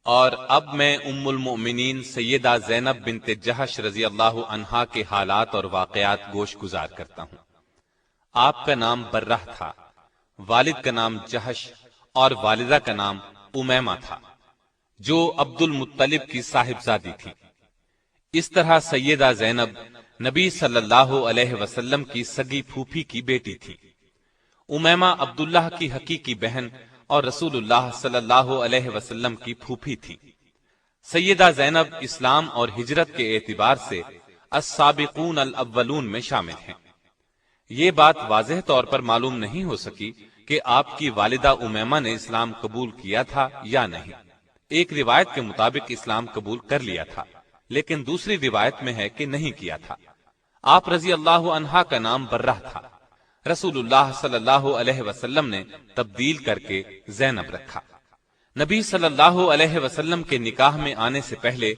اور اب میں ام المؤمنین سیدہ زینب بنت جہش رضی اللہ عنہا کے حالات اور واقعات گوش گزار کرتا ہوں۔ آپ کا نام برہ تھا، والد کا نام جہش اور والدہ کا نام امیمہ تھا، جو عبد المطلب کی صاحبزادی تھی۔ اس طرح سیدہ زینب نبی صلی اللہ علیہ وسلم کی سگی پھوپھی کی بیٹی تھی۔ امیمہ عبداللہ کی حقیقی بہن اور رسول اللہ صلی اللہ علیہ وسلم کی پھوپھی تھی۔ سیدہ زینب اسلام اور ہجرت کے اعتبار سے السابقون الاولون میں شامل ہیں۔ یہ بات واضح طور پر معلوم نہیں ہو سکی کہ آپ کی والدہ امیمہ نے اسلام قبول کیا تھا یا نہیں۔ ایک روایت کے مطابق اسلام قبول کر لیا تھا، لیکن دوسری روایت میں ہے کہ نہیں کیا تھا۔ آپ رضی اللہ عنہا کا نام برہ تھا، رسول اللہ صلی اللہ علیہ وسلم نے تبدیل کر کے زینب رکھا۔ نبی صلی اللہ علیہ وسلم کے نکاح میں آنے سے پہلے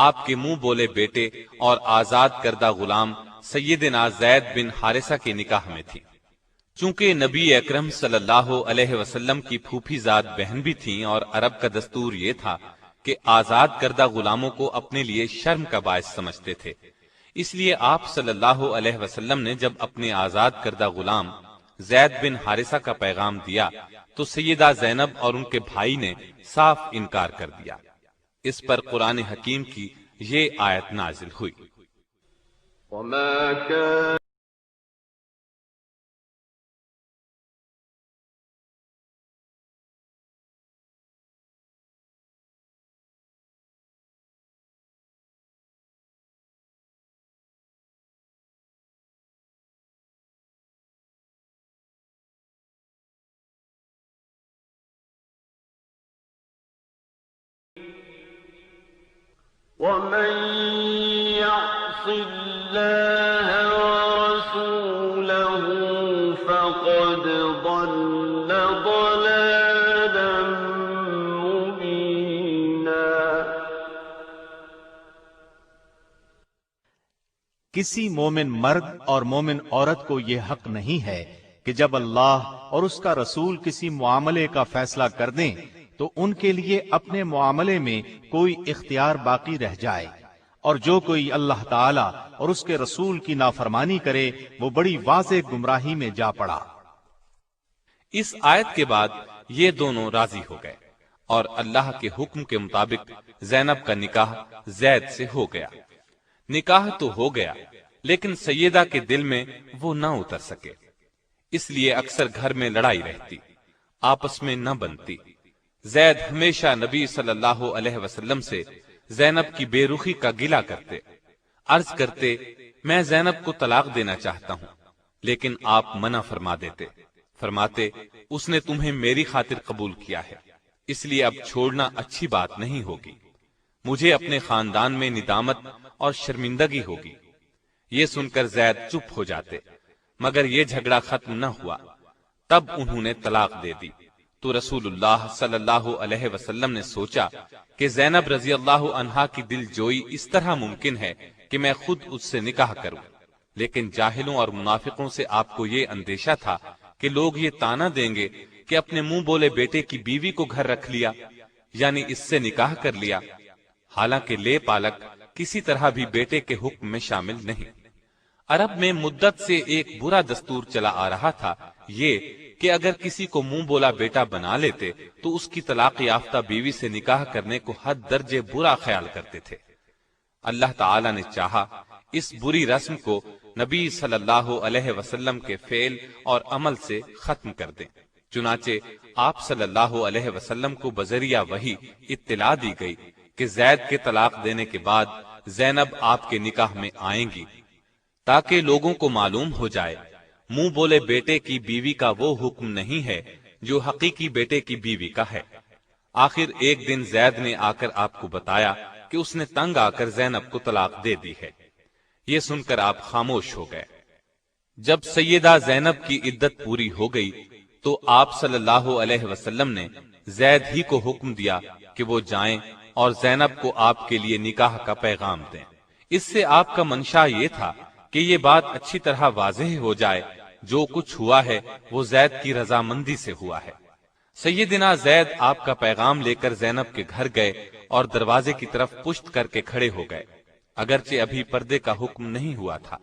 آپ کے منہ بولے بیٹے اور آزاد کردہ غلام سیدنا زید بن حارثہ کے نکاح میں تھی۔ چونکہ نبی اکرم صلی اللہ علیہ وسلم کی پھوپھی زاد بہن بھی تھیں اور عرب کا دستور یہ تھا کہ آزاد کردہ غلاموں کو اپنے لیے شرم کا باعث سمجھتے تھے، اس لیے آپ صلی اللہ علیہ وسلم نے جب اپنے آزاد کردہ غلام زید بن حارثہ کا پیغام دیا تو سیدہ زینب اور ان کے بھائی نے صاف انکار کر دیا۔ اس پر قرآن حکیم کی یہ آیت نازل ہوئی۔ وما كان ومن يعص الله ورسوله فقد ضل ضلالا مبينا۔ کسی مومن مرد اور مومن عورت کو یہ حق نہیں ہے کہ جب اللہ اور اس کا رسول کسی معاملے کا فیصلہ کر دیں تو ان کے لیے اپنے معاملے میں کوئی اختیار باقی رہ جائے، اور جو کوئی اللہ تعالی اور اس کے رسول کی نافرمانی کرے وہ بڑی واضح گمراہی میں جا پڑا۔ اس آیت کے بعد یہ دونوں راضی ہو گئے اور اللہ کے حکم کے مطابق زینب کا نکاح زید سے ہو گیا۔ نکاح تو ہو گیا، لیکن سیدہ کے دل میں وہ نہ اتر سکے، اس لیے اکثر گھر میں لڑائی رہتی، آپس میں نہ بنتی۔ زید ہمیشہ نبی صلی اللہ علیہ وسلم سے زینب کی بے رخی کا گلہ کرتے، عرض کرتے میں زینب کو طلاق دینا چاہتا ہوں، لیکن آپ منع فرما دیتے، فرماتے اس نے تمہیں میری خاطر قبول کیا ہے، اس لیے اب چھوڑنا اچھی بات نہیں ہوگی، مجھے اپنے خاندان میں ندامت اور شرمندگی ہوگی۔ یہ سن کر زید چپ ہو جاتے، مگر یہ جھگڑا ختم نہ ہوا، تب انہوں نے طلاق دے دی۔ تو رسول اللہ صلی اللہ علیہ وسلم نے سوچا کہ زینب رضی اللہ عنہا کی دل جوئی اس طرح ممکن ہے کہ میں خود اس سے نکاح کروں، لیکن جاہلوں اور منافقوں سے آپ کو یہ اندیشہ تھا کہ لوگ یہ طعنہ دیں گے کہ اپنے منہ بولے بیٹے کی بیوی کو گھر رکھ لیا، یعنی اس سے نکاح کر لیا، حالانکہ لے پالک کسی طرح بھی بیٹے کے حکم میں شامل نہیں۔ عرب میں مدت سے ایک برا دستور چلا آ رہا تھا، یہ کہ اگر کسی کو منہ بولا بیٹا بنا لیتے تو اس کی طلاق یافتہ بیوی سے نکاح کرنے کو حد درجے برا خیال کرتے تھے۔ اللہ تعالی نے چاہا اس بری رسم کو نبی صلی اللہ علیہ وسلم کے فعل اور عمل سے ختم کر دیں، چنانچہ آپ صلی اللہ علیہ وسلم کو بذریعہ وحی اطلاع دی گئی کہ زید کے طلاق دینے کے بعد زینب آپ کے نکاح میں آئیں گی، تاکہ لوگوں کو معلوم ہو جائے منہ بولے بیٹے کی بیوی کا وہ حکم نہیں ہے جو حقیقی بیٹے کی بیوی کا ہے۔ آخر ایک دن زید نے آ کر آپ کو بتایا کہ اس نے تنگ آ کر زینب کو طلاق دے دی ہے۔ یہ سن کر آپ خاموش ہو گئے۔ جب سیدہ زینب کی عدت پوری ہو گئی تو آپ صلی اللہ علیہ وسلم نے زید ہی کو حکم دیا کہ وہ جائیں اور زینب کو آپ کے لیے نکاح کا پیغام دیں۔ اس سے آپ کا منشا یہ تھا کہ یہ بات اچھی طرح واضح ہو جائے جو کچھ ہوا ہے وہ زید کی رضامندی سے ہوا ہے۔ سیدنا زید آپ کا پیغام لے کر زینب کے گھر گئے اور دروازے کی طرف پشت کر کے کھڑے ہو گئے، اگرچہ ابھی پردے کا حکم نہیں ہوا تھا۔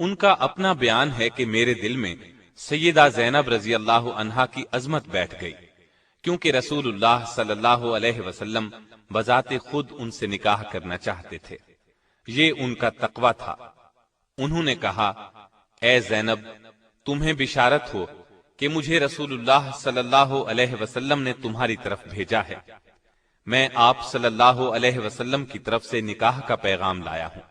ان کا اپنا بیان ہے کہ میرے دل میں سیدہ زینب رضی اللہ عنہا کی عظمت بیٹھ گئی، کیونکہ رسول اللہ صلی اللہ علیہ وسلم بذات خود ان سے نکاح کرنا چاہتے تھے، یہ ان کا تقوی تھا۔ انہوں نے کہا، اے زینب، تمہیں بشارت ہو کہ مجھے رسول اللہ صلی اللہ علیہ وسلم نے تمہاری طرف بھیجا ہے، میں آپ صلی اللہ علیہ وسلم کی طرف سے نکاح کا پیغام لایا ہوں۔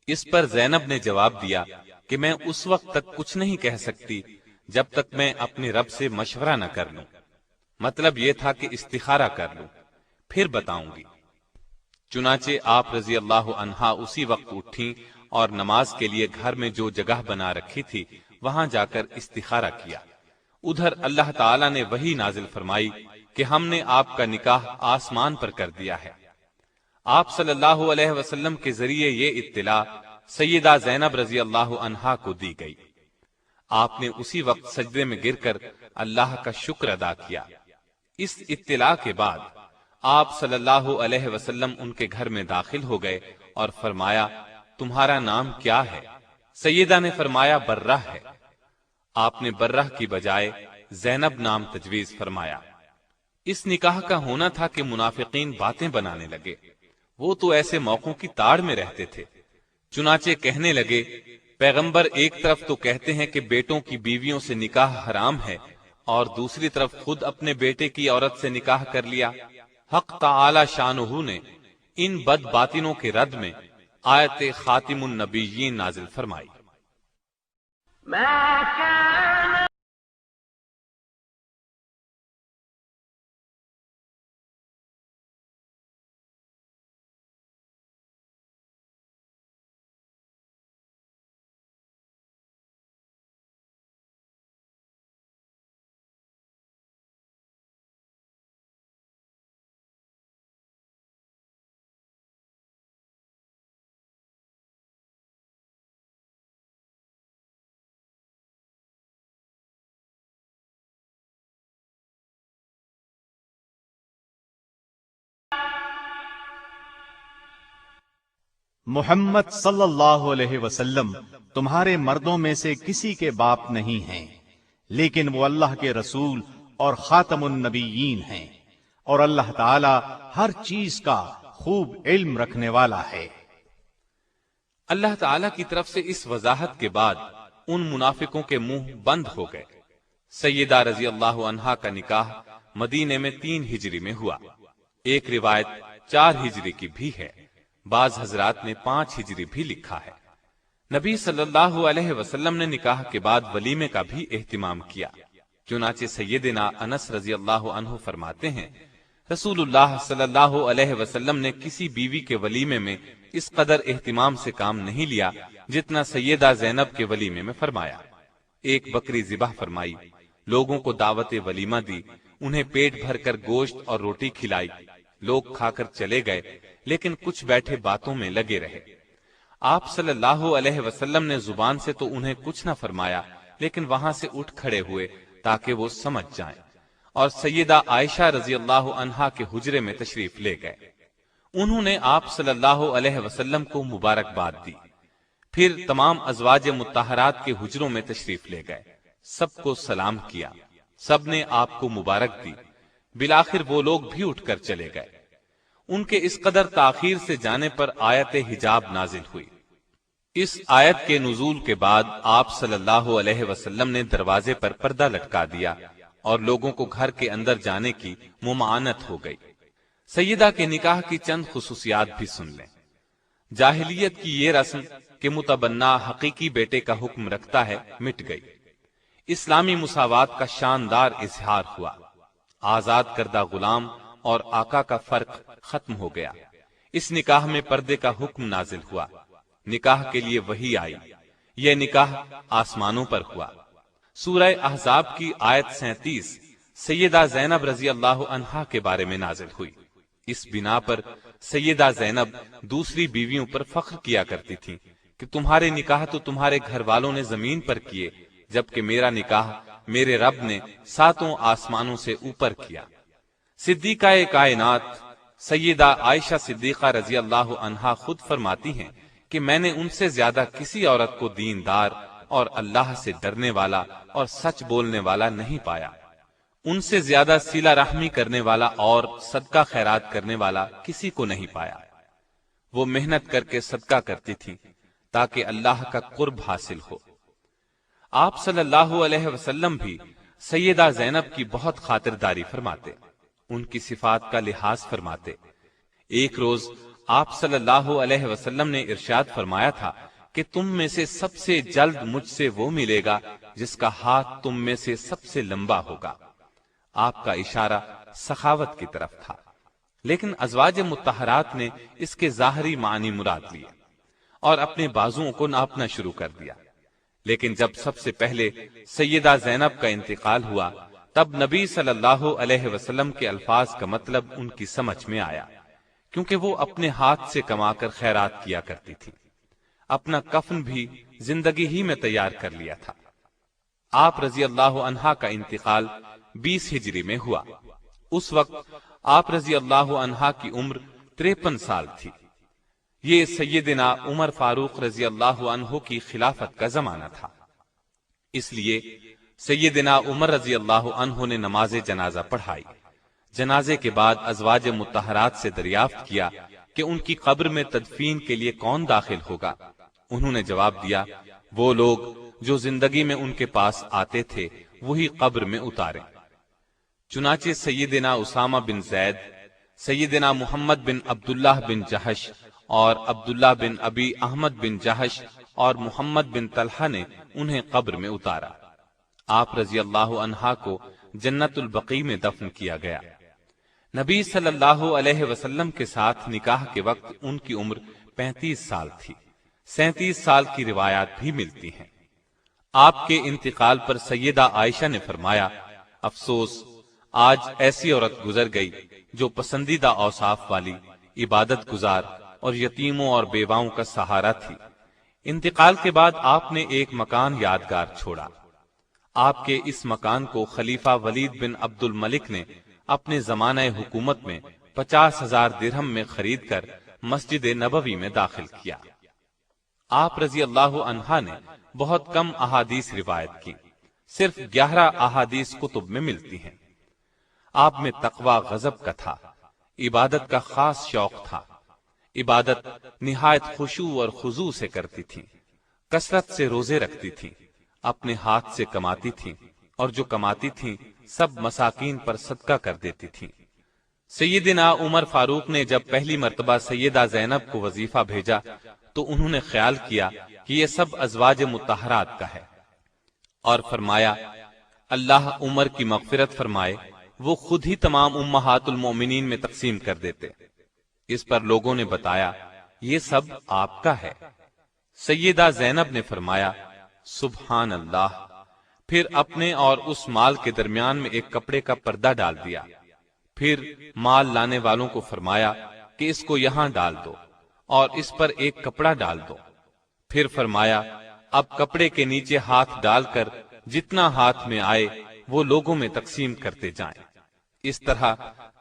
اس پر زینب نے جواب دیا کہ میں اس وقت تک کچھ نہیں کہہ سکتی جب تک میں اپنے رب سے مشورہ نہ کر لوں، مطلب یہ تھا کہ استخارہ کر لوں، پھر بتاؤں گی۔ چنانچہ آپ رضی اللہ عنہا اسی وقت اٹھیں اور نماز کے لیے گھر میں جو جگہ بنا رکھی تھی وہاں جا کر استخارہ کیا۔ ادھر اللہ تعالی نے وحی نازل فرمائی کہ ہم نے آپ کا نکاح آسمان پر کر دیا ہے۔ آپ صلی اللہ علیہ وسلم کے ذریعے یہ اطلاع سیدہ زینب رضی اللہ عنہا کو دی گئی۔ آپ نے اسی وقت سجدے میں گر کر اللہ کا شکر ادا کیا۔ اس اطلاع کے بعد آپ صلی اللہ علیہ وسلم ان کے گھر میں داخل ہو گئے اور فرمایا، تمہارا نام کیا ہے؟ سیدہ نے فرمایا، برہ ہے۔ آپ نے برہ کی بجائے زینب نام تجویز فرمایا۔ اس نکاح کا ہونا تھا کہ منافقین باتیں بنانے لگے، وہ تو ایسے موقعوں کی تاڑ میں رہتے تھے، چنانچہ کہنے لگے، پیغمبر ایک طرف تو کہتے ہیں کہ بیٹوں کی بیویوں سے نکاح حرام ہے اور دوسری طرف خود اپنے بیٹے کی عورت سے نکاح کر لیا۔ حق تعالی شانہ نے ان بد باطنوں کے رد میں آیت خاتم النبیین نازل فرمائی۔ ما كان محمد صلی اللہ علیہ وسلم تمہارے مردوں میں سے کسی کے باپ نہیں ہیں، لیکن وہ اللہ کے رسول اور خاتم النبیین ہیں، اور اللہ تعالی ہر چیز کا خوب علم رکھنے والا ہے۔ اللہ تعالی کی طرف سے اس وضاحت کے بعد ان منافقوں کے منہ بند ہو گئے۔ سیدہ رضی اللہ عنہا کا نکاح مدینے میں 3 ہجری میں ہوا، ایک روایت 4 ہجری کی بھی ہے، بعض حضرات نے 5 ہجری بھی لکھا ہے۔ نبی صلی اللہ علیہ وسلم نے نکاح کے بعد ولیمے کا بھی اہتمام کیا، چنانچہ سیدنا انس رضی اللہ عنہ فرماتے ہیں، رسول اللہ صلی اللہ علیہ وسلم نے کسی بیوی کے ولیمے میں اس قدر اہتمام سے کام نہیں لیا جتنا سیدہ زینب کے ولیمے میں فرمایا۔ ایک بکری ذبح فرمائی، لوگوں کو دعوت ولیمہ دی، انہیں پیٹ بھر کر گوشت اور روٹی کھلائی، لوگ کھا کر چلے گئے، لیکن کچھ بیٹھے باتوں میں لگے رہے۔ آپ صلی اللہ علیہ وسلم نے زبان سے تو انہیں کچھ نہ فرمایا، لیکن وہاں سے اٹھ کھڑے ہوئے تاکہ وہ سمجھ جائیں، اور سیدہ عائشہ رضی اللہ عنہا کے حجرے میں تشریف لے گئے۔ انہوں نے آپ صلی اللہ علیہ وسلم کو مبارکباد دی، پھر تمام ازواج مطہرات کے حجروں میں تشریف لے گئے، سب کو سلام کیا، سب نے آپ کو مبارک دی، بالآخر وہ لوگ بھی اٹھ کر چلے گئے۔ ان کے اس قدر تاخیر سے جانے پر آیت حجاب نازل ہوئی۔ اس آیت کے نزول کے بعد آپ صلی اللہ علیہ وسلم نے دروازے پر پردہ لٹکا دیا اور لوگوں کو گھر کے اندر جانے کی ممانعت ہو گئی۔ سیدہ کے نکاح کی چند خصوصیات بھی سن لیں۔ جاہلیت کی یہ رسم کہ متبنہ حقیقی بیٹے کا حکم رکھتا ہے مٹ گئی۔ اسلامی مساوات کا شاندار اظہار ہوا، آزاد کردہ غلام اور آقا کا فرق ختم ہو گیا۔ اس نکاح میں پردے کا حکم نازل ہوا، نکاح کے لیے وحی آئی، یہ نکاح آسمانوں پر ہوا۔ سورہ احزاب کی آیت 37 سیدہ زینب رضی اللہ عنہا کے بارے میں نازل ہوئی۔ اس بنا پر سیدہ زینب دوسری بیویوں پر فخر کیا کرتی تھیں کہ تمہارے نکاح تو تمہارے گھر والوں نے زمین پر کیے، جبکہ میرا نکاح میرے رب نے 7 آسمانوں سے اوپر کیا۔ صدیقہ کائنات سیدہ عائشہ صدیقہ رضی اللہ عنہا خود فرماتی ہیں کہ میں نے ان سے زیادہ کسی عورت کو دیندار اور اللہ سے ڈرنے والا اور سچ بولنے والا نہیں پایا۔ ان سے زیادہ صلہ رحمی کرنے والا اور صدقہ خیرات کرنے والا کسی کو نہیں پایا۔ وہ محنت کر کے صدقہ کرتی تھی تاکہ اللہ کا قرب حاصل ہو۔ آپ صلی اللہ علیہ وسلم بھی سیدہ زینب کی بہت خاطرداری فرماتے، ان کی صفات کا لحاظ فرماتے۔ ایک روز آپ صلی اللہ علیہ وسلم نے ارشاد فرمایا تھا کہ تم میں سے سب سے جلد مجھ سے وہ ملے گا جس کا ہاتھ تم میں سے سب سے لمبا ہوگا۔ آپ کا اشارہ سخاوت کی طرف تھا، لیکن ازواج مطہرات نے اس کے ظاہری معنی مراد لیے اور اپنے بازوؤں کو ناپنا شروع کر دیا۔ لیکن جب سب سے پہلے سیدہ زینب کا انتقال ہوا تب نبی صلی اللہ علیہ وسلم کے الفاظ کا مطلب ان کی سمجھ میں آیا، کیونکہ وہ اپنے ہاتھ سے کما کر خیرات کیا کرتی تھی۔ اپنا کفن بھی زندگی ہی میں تیار کر لیا تھا۔ آپ رضی اللہ عنہا کا انتقال 20 ہجری میں ہوا۔ اس وقت آپ رضی اللہ عنہا کی عمر 53 سال تھی۔ یہ سیدنا عمر فاروق رضی اللہ عنہ کی خلافت کا زمانہ تھا، اس لیے سیدنا عمر رضی اللہ عنہ نے نماز جنازہ پڑھائی۔ جنازے کے بعد ازواج مطہرات سے دریافت کیا کہ ان کی قبر میں تدفین کے لیے کون داخل ہوگا۔ انہوں نے جواب دیا، وہ لوگ جو زندگی میں ان کے پاس آتے تھے وہی قبر میں اتاریں۔ چنانچہ سیدنا اسامہ بن زید، سیدنا محمد بن عبداللہ بن جہش اور عبداللہ بن ابی احمد بن جہش اور محمد بن طلحہ نے انہیں قبر میں اتارا۔ آپ رضی اللہ عنہا کو جنت البقیع میں دفن کیا گیا۔ نبی صلی اللہ علیہ وسلم کے ساتھ نکاح کے وقت ان کی عمر 35 سال تھی۔ 37 سال کی روایات بھی ملتی ہیں۔ آپ کے انتقال پر سیدہ عائشہ نے فرمایا، افسوس، آج ایسی عورت گزر گئی جو پسندیدہ اوصاف والی، عبادت گزار اور یتیموں اور بیواؤں کا سہارا تھی۔ انتقال کے بعد آپ نے ایک مکان یادگار چھوڑا۔ آپ کے اس مکان کو خلیفہ ولید بن عبد الملک نے اپنے زمانہ حکومت میں 50,000 درہم میں خرید کر مسجد نبوی میں داخل کیا۔ آپ رضی اللہ عنہا نے بہت کم احادیث روایت کی، صرف 11 احادیث کتب میں ملتی ہیں۔ آپ میں تقوی غضب کا تھا، عبادت کا خاص شوق تھا۔ عبادت نہایت خشوع اور خضوع سے کرتی تھی، کثرت سے روزے رکھتی تھی، اپنے ہاتھ سے کماتی تھی اور جو کماتی تھی سب مساکین پر صدقہ کر دیتی تھی۔ سیدنا عمر فاروق نے جب پہلی مرتبہ سیدہ زینب کو وظیفہ بھیجا تو انہوں نے خیال کیا کہ یہ سب ازواج مطہرات کا ہے، اور فرمایا، اللہ عمر کی مغفرت فرمائے، وہ خود ہی تمام امہات المومنین میں تقسیم کر دیتے۔ اس پر لوگوں نے بتایا، یہ سب آپ کا ہے۔ سیدہ زینب نے فرمایا، سبحان اللہ، پھر اپنے اور اس مال کے درمیان میں ایک کپڑے کا پردہ ڈال دیا۔ پھر مال لانے والوں کو فرمایا کہ اس کو یہاں ڈال دو اور اس پر ایک کپڑا ڈال دو۔ پھر فرمایا، اب کپڑے کے نیچے ہاتھ ڈال کر جتنا ہاتھ میں آئے وہ لوگوں میں تقسیم کرتے جائیں۔ اس طرح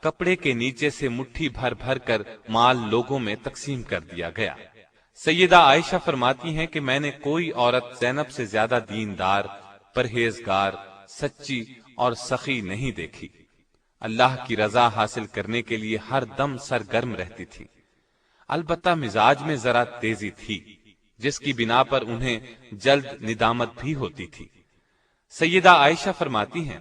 کپڑے کے نیچے سے مٹھی بھر بھر کر مال لوگوں میں تقسیم کر دیا گیا۔ سیدہ عائشہ فرماتی ہیں کہ میں نے کوئی عورت زینب سے زیادہ دیندار، پرہیزگار، سچی اور سخی نہیں دیکھی۔ اللہ کی رضا حاصل کرنے کے لیے ہر دم سرگرم رہتی تھی۔ البتہ مزاج میں ذرا تیزی تھی، جس کی بنا پر انہیں جلد ندامت بھی ہوتی تھی۔ سیدہ عائشہ فرماتی ہیں،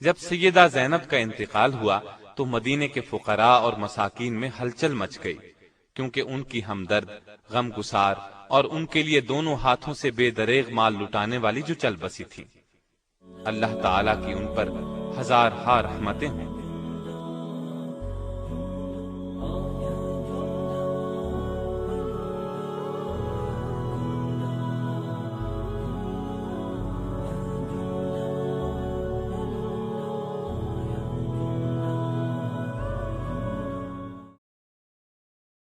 جب سیدہ زینب کا انتقال ہوا تو مدینے کے فقراء اور مساکین میں ہلچل مچ گئی، کیونکہ ان کی ہمدرد، غم گسار اور ان کے لیے دونوں ہاتھوں سے بے دریغ مال لٹانے والی جو چل بسی تھی۔ اللہ تعالیٰ کی ان پر ہزارہا رحمتیں ہوں۔